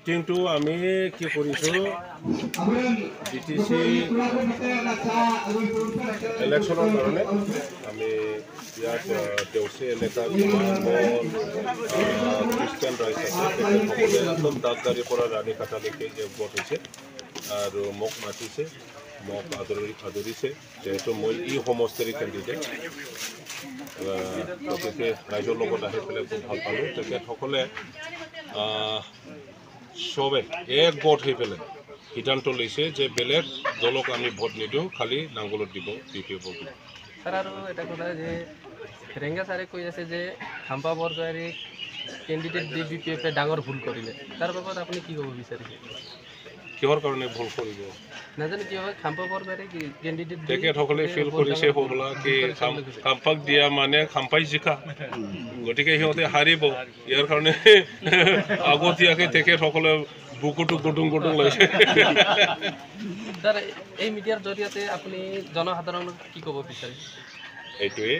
মিটিংটো আমি কি কৰিছোঁ বিটিসি ইলেকশ্যনৰ কাৰণে আমি ইয়াত দেউচি এলেকাত খ্ৰীষ্টিয়ান ৰাইজ আছে তেখেতসকলে একদম দাঁতগাড়ীৰ পৰা ৰাণী কাটালৈকে একগোট হৈছে আৰু মোক মাতিছে মোক আদৰিছে যিহেতু মই ই সমষ্টিৰ কেণ্ডিডেট গতিকে ৰাইজৰ লগত আহি পেলাই খুব ভাল পালোঁ তেখেতসকলে সবে একগোট হৈ পেলাই সিদ্ধান্ত লৈছে যে বেলেগ দলক আমি ভোট নিদিওঁ খালি নাঙ্গলত দিব BPF দিব স্যার আৰু এটা কথা যে ৰেংগা ছাৰে কৈ আছে যে খাম্পা বৰগোহাঁই কেণ্ডিডেট দি BPF ডাঙৰ ভুল কৰিলে তাৰ বাবদ আপুনি কি ক'ব বিচাৰিছে কিহৰ কাৰণে ভুল কৰিব নাজানো কি হয় খাম্পা বৰগোহাঁই কেণ্ডিডেট তেখেতসকলে ফিল কৰিছে হ'বলা কি খাম্পাক দিয়া মানে খাম্পাই জিকা গতিকে সিহঁতে হাৰিব ইয়াৰ কাৰণে আগতীয়াকৈ তেখেতসকলে বুকুটো গুটুং গুটুং লৈছে স্যাৰ এই মিডিয়াৰ জৰিয়তে আপুনি জনসাধাৰণক কি ক'ব বিচাৰে এইটোৱে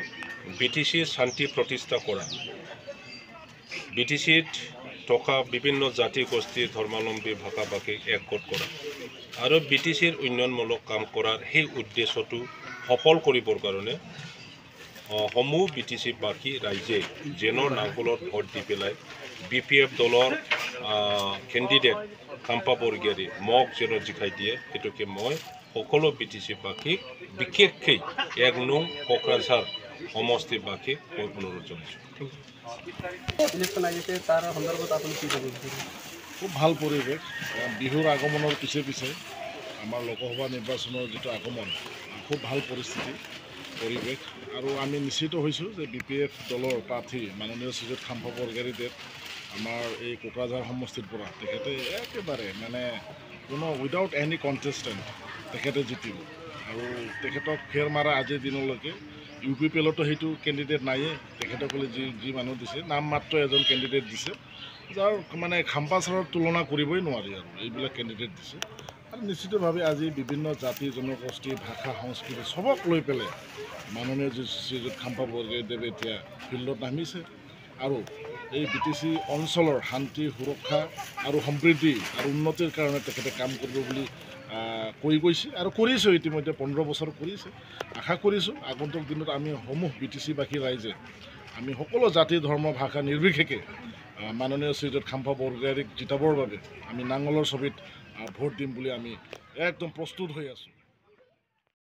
বিটিসি শান্তি প্ৰতিষ্ঠা কৰা বিটিসিত থকা বিভিন্ন জাতি গোষ্ঠী ধৰ্মাৱলম্বী ভাষা ভাষী একগোট কৰা আৰু বিটিসিৰ উন্নয়নমূলক কাম কৰাৰ সেই উদ্দেশ্যটো সফল কৰিবৰ কাৰণে সমূহ বিটিসি বাকী ৰাইজে যেনৰ নাঙ্গলত ভোট দি পেলাই BPF দলৰ কেণ্ডিডেট খাম্পা বৰগোহাঁই মোক যেন জিকাই দিয়ে সেইটোকে মই সকলো বিটিসি বাকীক বিশেষকৈ 1 নং কোকৰাঝাৰ সমষ্টিৰ বাকীক মই অনুৰোধ জনাইছোঁ ইলেকশ্যন আহিছে তাৰ সন্দৰ্ভত আপুনি কি ক'ব বিচাৰে খুব ভাল পৰিৱেশ বিহুৰ আগমনৰ পিছে পিছে আমাৰ লোকসভা নিৰ্বাচনৰ যিটো আগমন খুব ভাল পৰিৱেশ আৰু আমি নিশ্চিত হৈছোঁ যে BPF দলৰ প্ৰাৰ্থী মাননীয় শ্ৰীযুত খাম্পা বৰগোহাঁইদেৱ আমাৰ এই কোকৰাঝাৰ সমষ্টিৰ পৰা তেখেতে একেবাৰে মানে কোনো উইদাউট এনি কণ্টেষ্টেণ্ট তেখেতে জিতিব আৰু তেখেতক ফেৰ মাৰা আজিৰ দিনলৈকে UPPLতো সেইটো কেণ্ডিডেট নায়েই তেখেতসকলে যি মানুহ দিছে নাম মাত্ৰ এজন কেণ্ডিডেট দিছে যাৰ মানে খাম্পা ছাৰৰ তুলনা কৰিবই নোৱাৰি আৰু এইবিলাক কেণ্ডিডেট দিছে আৰু নিশ্চিতভাৱে আজি বিভিন্ন জাতি জনগোষ্ঠী ভাষা সংস্কৃতি চবক লৈ পেলাই মাননীয় শ্ৰীযুত খাম্পা বৰগোহাঁইদেৱে এতিয়া ফিল্ডত নামিছে আৰু এই বিটিসি অঞ্চলৰ শান্তি সুৰক্ষা আৰু সমৃদ্ধি আৰু উন্নতিৰ কাৰণে তেখেতে কাম কৰিব বুলি কৈ গৈছে আৰু কৰিছোঁ ইতিমধ্যে 15 বছৰ কৰিছে আশা কৰিছোঁ আগন্তুক দিনত আমি সমূহ বিটিসিবাসী ৰাইজে আমি সকলো জাতি ধৰ্ম ভাষা নিৰ্বিশেষে মাননীয় শ্ৰীযুত খাম্পা বৰগোহাঁইক জিতাবৰ বাবে আমি নাঙ্গলৰ ছবিত ভোট দিম বুলি আমি একদম প্ৰস্তুত হৈ আছোঁ।